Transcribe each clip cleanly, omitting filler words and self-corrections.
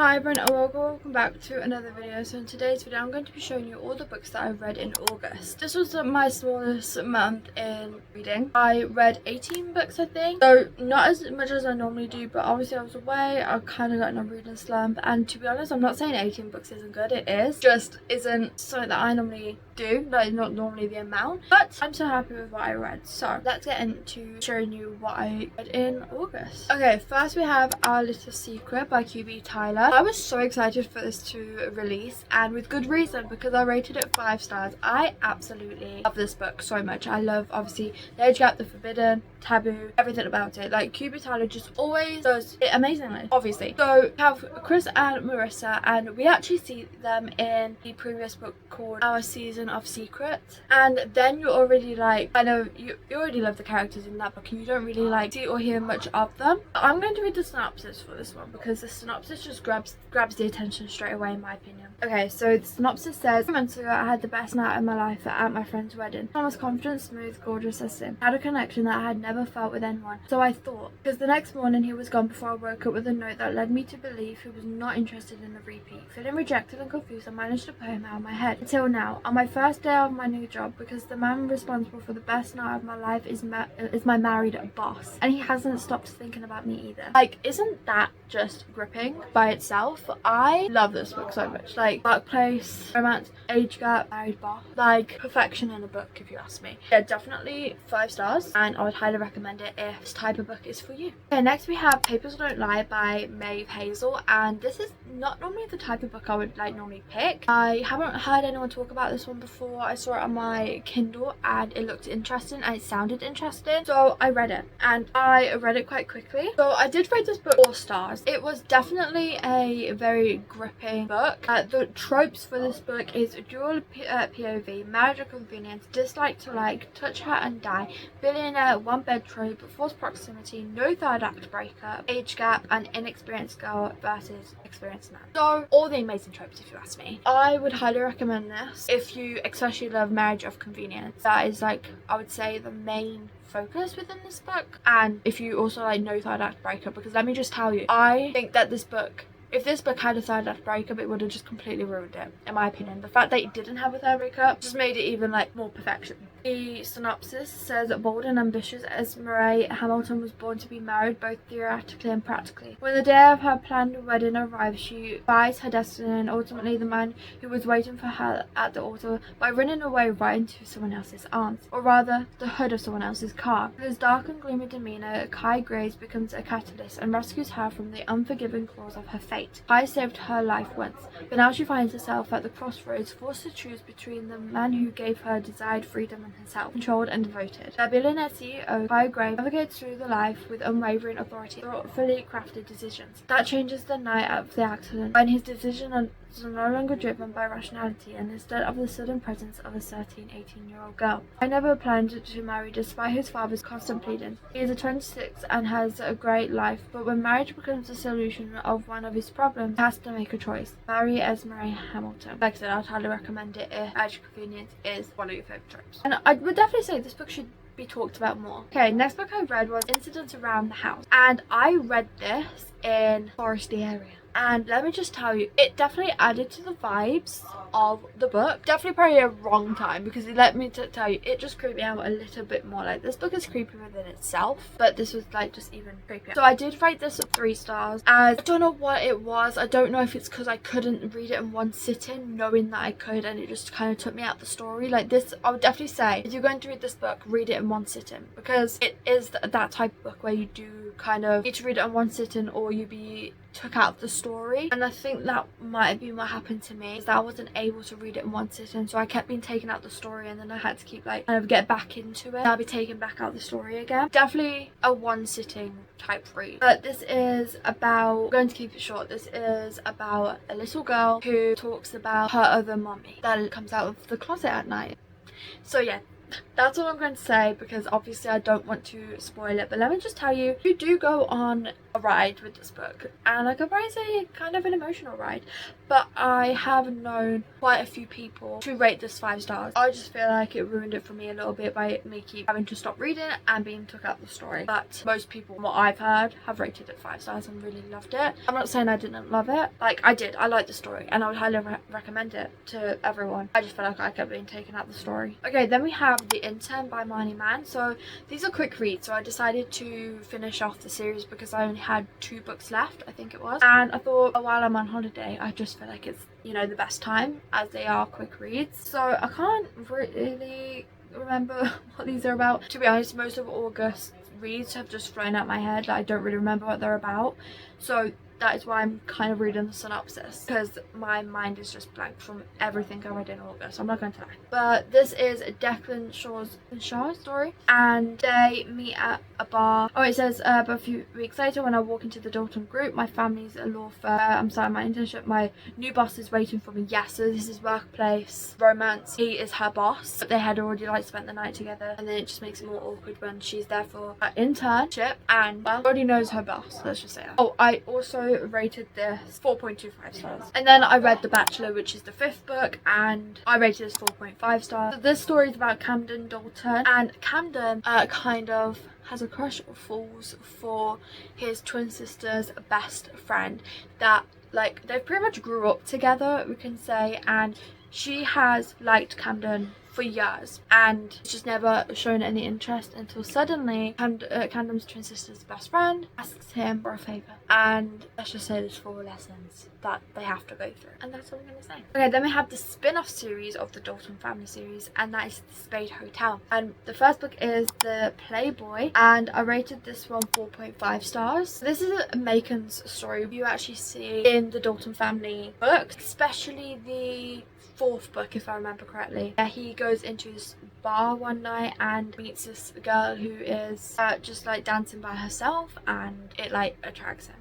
Hi everyone and welcome back to another video. So in today's video I'm going to be showing you all the books that I've read in August. This was my smallest month in reading. I read 18 books I think, so not as much as I normally do, but obviously I was away, I kind of got in a reading slump, and to be honest I'm not saying 18 books isn't good, it is, just isn't something that I normally do, like not normally the amount, but I'm so happy with what I read. So let's get into showing you what I read in August. Okay, first we have Our Little Secret by QB Tyler. I was so excited for this to release, and with good reason, because I rated it 5 stars. I absolutely love this book so much. I love obviously the age gap, the forbidden, taboo, everything about it. Like QB Tyler just always does it amazingly, obviously. So we have Chris and Marissa, and we actually see them in the previous book called Our Season of Secrets, and then you're already like you already love the characters in that book and you don't really like see or hear much of them. I'm going to read the synopsis for this one because the synopsis just grabs the attention straight away in my opinion. Okay, so the synopsis says, 2 months ago I had the best night of my life at my friend's wedding. I was confident, smooth, gorgeous as him. I had a connection that I had never felt with anyone, so I thought, because the next morning he was gone before I woke up with a note that led me to believe he was not interested in a repeat. Feeling rejected and confused, I managed to put him out of my head. Until now, on my first day of my new job, because the man responsible for the best night of my life is my married boss, and he hasn't stopped thinking about me either. Like, isn't that just gripping by itself? I love this book so much. Like, workplace, romance, age gap, married boss, like perfection in a book if you ask me. Yeah, definitely 5 stars, and I would highly recommend it if this type of book is for you. Okay, next we have Papers Don't Lie by Maeve Hazel, and this is not normally the type of book I would like normally pick. I haven't heard anyone talk about this one before. I saw it on my Kindle and it looked interesting and it sounded interesting, so I read it, and I read it quite quickly. So I did rate this book 4 stars. It was definitely a very gripping book. The tropes for this book is dual POV, marriage or convenience, dislike to like, touch her and die, billionaire, one bed trope, forced proximity, no third act breakup, age gap, and inexperienced girl versus experienced man. So all the amazing tropes if you ask me. I would highly recommend this if you especially love marriage of convenience. That is like, I would say, the main focus within this book, and if you also like no third act breakup, because let me just tell you, I think that this book, if this book had a third act breakup, it would have just completely ruined it, in my opinion. The fact that it didn't have a third breakup just made it even like more perfection. The synopsis says that bold and ambitious Esmeralda Hamilton was born to be married both theoretically and practically. When the day of her planned wedding arrives, she defies her destiny and ultimately the man who was waiting for her at the altar by running away right into someone else's arms, or rather the hood of someone else's car. With his dark and gloomy demeanor, Kai Graves becomes a catalyst and rescues her from the unforgiving claws of her fate. Kai saved her life once, but now she finds herself at the crossroads, forced to choose between the man who gave her desired freedom and herself, controlled and devoted. The billionaire CEO, Kai Graves, navigates through the life with unwavering authority, thoughtfully crafted decisions. That changes the night of the accident, when his decision is no longer driven by rationality and instead of the sudden presence of a 18-year-old girl. I never planned to marry despite his father's constant pleading. He is 26 and has a great life, but when marriage becomes the solution of one of his problems, he has to make a choice. Marry Esmeralda Hamilton. Like I said, I'd highly recommend it if marriage convenience is one of your favourite tropes. And I would definitely say this book should be talked about more. Okay, next book I read was Incidents Around the House, and I read this in foresty area. And let me just tell you, it definitely added to the vibes of the book. Definitely probably a wrong time, because let me tell you, it just creeped me out a little bit more. Like, this book is creepy within itself, but this was like just even creepier. So I did rate this at 3 stars, as I don't know what it was. I don't know if it's because I couldn't read it in one sitting, knowing that I could, and it just kind of took me out the story. Like, this, I would definitely say, if you're going to read this book, read it in one sitting, because it is that type of book where you do kind of need to read it in one sitting, or you be took out of the story. And I think that might have been what happened to me, is that I wasn't able to read it in one sitting, so I kept being taken out the story, and then I had to keep like kind of get back into it. I'll be taken back out the story again. Definitely a one sitting type read. But this is about, I'm going to keep it short, this is about a little girl who talks about her other mummy that comes out of the closet at night. So yeah, that's all I'm going to say, because obviously I don't want to spoil it. But let me just tell you, if you do go on a ride with this book, and I could probably say kind of an emotional ride, but I have known quite a few people to rate this 5 stars. I just feel like it ruined it for me a little bit by me keep having to stop reading it and being took out the story. But most people, from what I've heard, have rated it 5 stars and really loved it. I'm not saying I didn't love it. Like, I did. I liked the story and I would highly recommend it to everyone. I just feel like I kept being taken out the story. Okay, then we have The Intern by Marnie Mann. So these are quick reads, so I decided to finish off the series because I only had 2 books left, I think it was, and I thought, oh, while I'm on holiday, I just feel like it's, you know, the best time, as they are quick reads. So I can't really remember what these are about. To be honest, most of August's reads have just flown out my head. Like, I don't really remember what they're about, so that is why I'm kind of reading the synopsis, because my mind is just blank from everything I read in August. I'm not going to lie. But this is Declan Shaw's story, and they meet at a bar. Oh, it says, but a few weeks later, when I walk into the Dalton group, my family's a law firm. I'm starting my internship. My new boss is waiting for me. Yes, so this is workplace romance. He is her boss, but they had already like spent the night together, and then it just makes it more awkward when she's there for her internship, and well, already knows her boss. Let's just say that. Oh, I also rated this 4.25 stars. And then I read The Bachelor, which is the 5th book, and I rated this 4.5 stars. So this story is about Camden Dalton, and Camden kind of has a crush or falls for his twin sister's best friend, that like they pretty much grew up together, we can say, and she has liked Camden for years and just never shown any interest until suddenly Camden's twin sister's best friend asks him for a favour, and let's just say there's 4 lessons that they have to go through, and that's all I'm gonna say. Okay, then we have the spin-off series of the Dalton family series, and that is The Spade Hotel, and the first book is The Playboy, and I rated this one 4.5 stars. This is Macon's story you actually see in the Dalton family books, especially the 4th book, if I remember correctly. He goes into this bar one night and meets this girl who is just like dancing by herself, and it like attracts him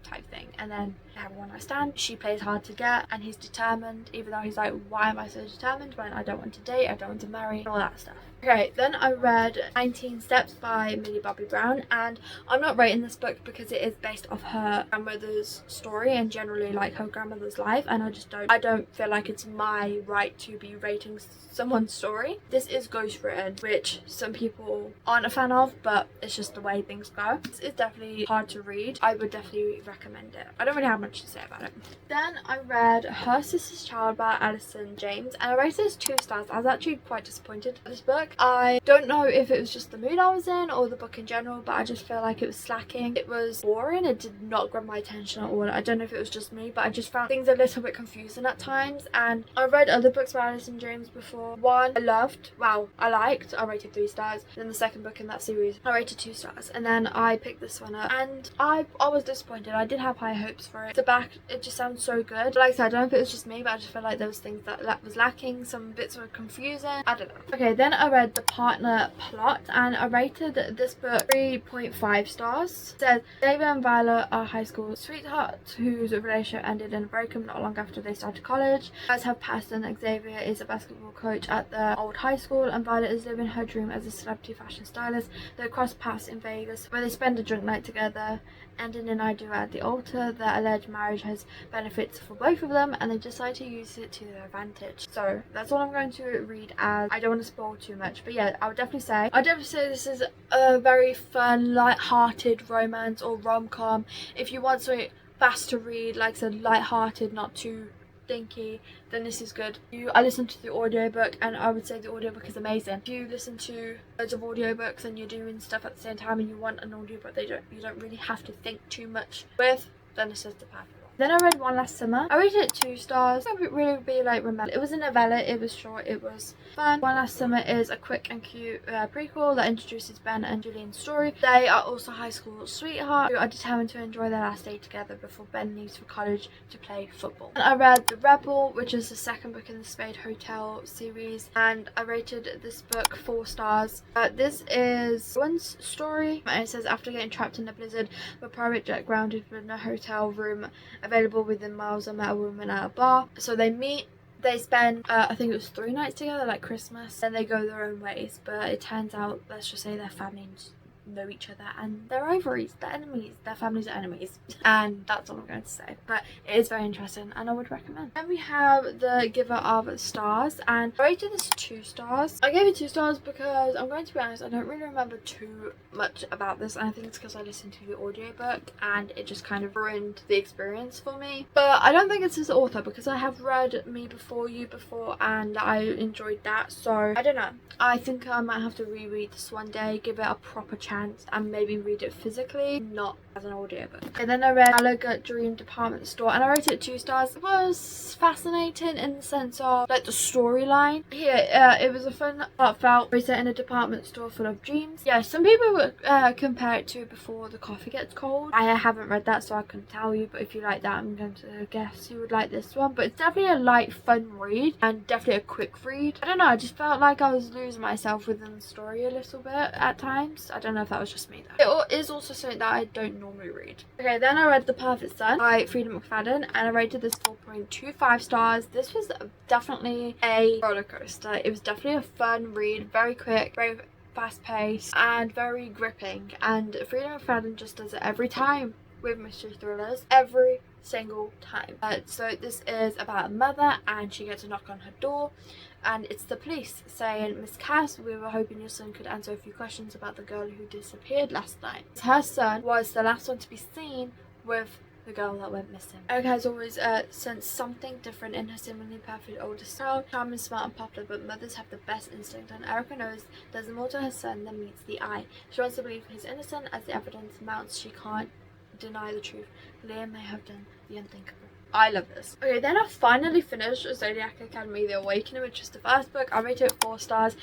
type thing, and then they have a one-night stand. She plays hard to get and he's determined, even though he's like, why am I so determined when I don't want to date, I don't want to marry, all that stuff. Okay, then I read 19 Steps by Millie Bobby Brown, and I'm not rating this book because it is based off her grandmother's story and generally like her grandmother's life, and I don't feel like it's my right to be rating someone's story. This is ghostwritten, which some people aren't a fan of, but it's just the way things go. It's definitely hard to read. I would definitely recommend it. I don't really have much to say about it. Then I read Her Sister's Child by Alison James, and I rated this 2 stars. I was actually quite disappointed with this book. I don't know if it was just the mood I was in or the book in general, but I just feel like it was slacking. It was boring. It did not grab my attention at all. I don't know if it was just me, but I just found things a little bit confusing at times. And I read other books by Alison James before. One I loved, I liked, I rated 3 stars. Then the second book in that series I rated 2 stars, and then I picked this one up and I was disappointed. I did have high hopes for it. The back, it just sounds so good. Like I said, I don't know if it was just me, but I just feel like there was things that was lacking. Some bits were confusing. I don't know. Okay, then I read The Partner Plot, and I rated this book 3.5 stars. It says David and Violet are high school sweethearts whose relationship ended in a breakup not long after they started college. Guys have passed, and Xavier is a basketball coach at the old high school, and Violet is living her dream as a celebrity fashion stylist. They cross paths in Vegas where they spend a drunk night together, ending in an duel at the altar. Their alleged marriage has benefits for both of them, and they decide to use it to their advantage. So that's all I'm going to read, as I don't want to spoil too much. But yeah, I would definitely say this is a very fun, light-hearted romance or rom-com. If you want something fast to read, like I said, light-hearted, not too stinky, then this is good. I listened to the audiobook, and I would say the audiobook is amazing. If you listen to loads of audiobooks and you're doing stuff at the same time and you want an audiobook that you don't really have to think too much with, then this is the perfect one. Then I read One Last Summer. I rated it 2 stars. I would really be like remember. It was a novella, it was short, it was fun. One Last Summer is a quick and cute prequel that introduces Ben and Julian's story. They are also high school sweethearts who are determined to enjoy their last day together before Ben leaves for college to play football. And I read The Rebel, which is the 2nd book in the Spade Hotel series, and I rated this book 4 stars. This is Owen's story, and it says after getting trapped in a blizzard, a private jet grounded in a hotel room available within miles, I met a woman at a bar. So they meet, they spend I think it was 3 nights together, like Christmas, and they go their own ways. But it turns out, let's just say, their families know each other and they're rivalries, they're enemies, their families are enemies, and that's all I'm going to say. But it is very interesting and I would recommend. Then we have The Giver of Stars, and I rated this 2 stars. I gave it 2 stars because I'm going to be honest, I don't really remember too much about this, and I think it's because I listened to the audiobook and it just kind of ruined the experience for me. But I don't think it's his author because I have read Me Before You before and I enjoyed that, so I don't know. I think I might have to reread this one day, give it a proper chance and maybe read it physically, not as an audiobook. And then I read Gallagher Dream Department Store and I rated it 2 stars. It was fascinating in the sense of like the storyline. Here, it was a fun, heartfelt story set in a department store full of dreams. Yeah, some people would compare it to Before the Coffee Gets Cold. I haven't read that, so I couldn't tell you, but if you like that, I'm going to guess you would like this one. But it's definitely a light, fun read and definitely a quick read. I don't know, I just felt like I was losing myself within the story a little bit at times. I don't know if that was just me though. It is also something that I don't normally read. Okay, then I read The Perfect Son by Freida McFadden and I rated this 4.25 stars. This was definitely a roller coaster. It was definitely a fun read, very quick, very fast paced and very gripping, and Freida McFadden just does it every time with mystery thrillers, every single time. So this is about a mother and she gets a knock on her door and it's the police saying, "Miss Cass, we were hoping your son could answer a few questions about the girl who disappeared last night." Her son was the last one to be seen with the girl that went missing. Erica has always sensed something different in her seemingly perfect oldest child. Charming, smart and popular, but mothers have the best instinct, and Erica knows there's more to her son than meets the eye. She wants to believe he's innocent. As the evidence mounts, she can't deny the truth. Liam may have done the unthinkable. I love this. Okay, then I finally finished Zodiac Academy The Awakening, which is the first book. I rated it 4 stars.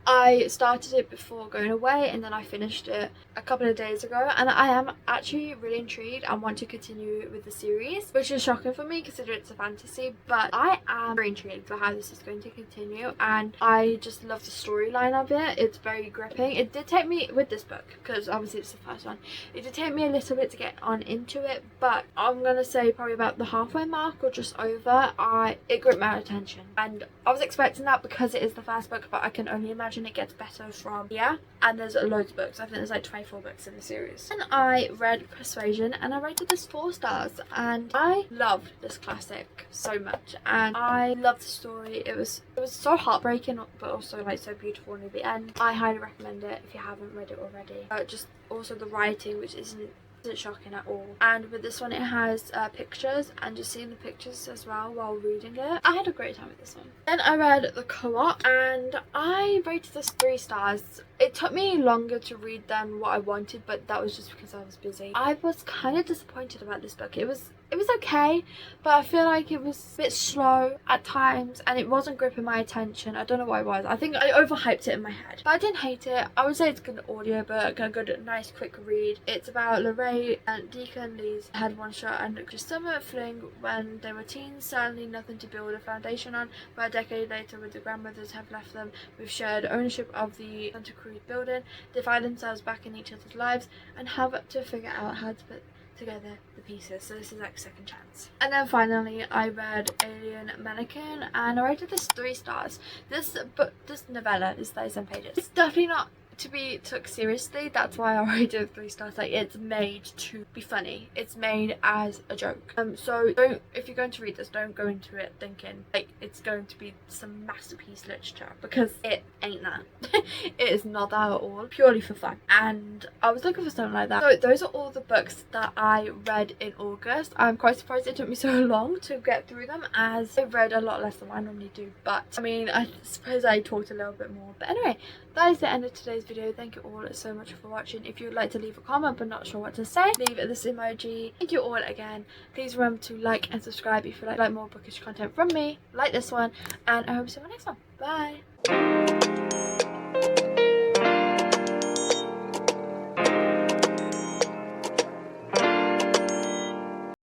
I started it before going away and then I finished it a couple of days ago, and I am actually really intrigued and want to continue with the series, which is shocking for me considering it's a fantasy, but I am very intrigued for how this is going to continue and I just love the storyline of it. It's very gripping. It did take me, with this book, because obviously it's the first one, it did take me a little bit to get on into it, but I'm gonna say probably about the halfway mark or just over, it gripped my attention, and I was expecting that because it is the first book, but I can only imagine it gets better from here. And there's loads of books. I think there's like 24 books in the series. And I read Persuasion and I rated this 4 stars, and I loved this classic so much and I loved the story. It was so heartbreaking but also like so beautiful near the end. I highly recommend it if you haven't read it already. Just also the writing, which isn't shocking at all, and with this one it has pictures, and just seeing the pictures as well while reading it, I had a great time with this one. Then I read The Co-op and I rated this 3 stars. It took me longer to read than what I wanted, but that was just because I was busy. I was kind of disappointed about this book. It was okay, but I feel like it was a bit slow at times and it wasn't gripping my attention. I don't know what it was. I think I overhyped it in my head, but I didn't hate it. I would say it's a good audiobook, a good nice quick read. It's about Lorraine and Deacon Lee's had one shot and just summer fling when they were teens, certainly nothing to build a foundation on, but a decade later with the grandmothers have left them with shared ownership of the Santa Cruz building. They find themselves back in each other's lives and have to figure out how to put together the pieces, so this is like second chance. And then finally I read Alien Mannequin and I rated this 3 stars. This novella is 37 pages. It's definitely not to be took seriously, that's why I rated it 3 stars. Like, it's made to be funny, it's made as a joke, so don't, if you're going to read this, don't go into it thinking like it's going to be some masterpiece literature, because it ain't that. It is not that at all, purely for fun, and I was looking for something like that. So those are all the books that I read in August. I'm quite surprised it took me so long to get through them, as I've read a lot less than I normally do, but I mean, I suppose I talked a little bit more. But anyway, that is the end of today's video. Thank you all so much for watching. If you would like to leave a comment but not sure what to say, leave this emoji. Thank you all again. Please remember to like and subscribe if you like more bookish content from me, like this one, and I hope to see you in my next one. Bye.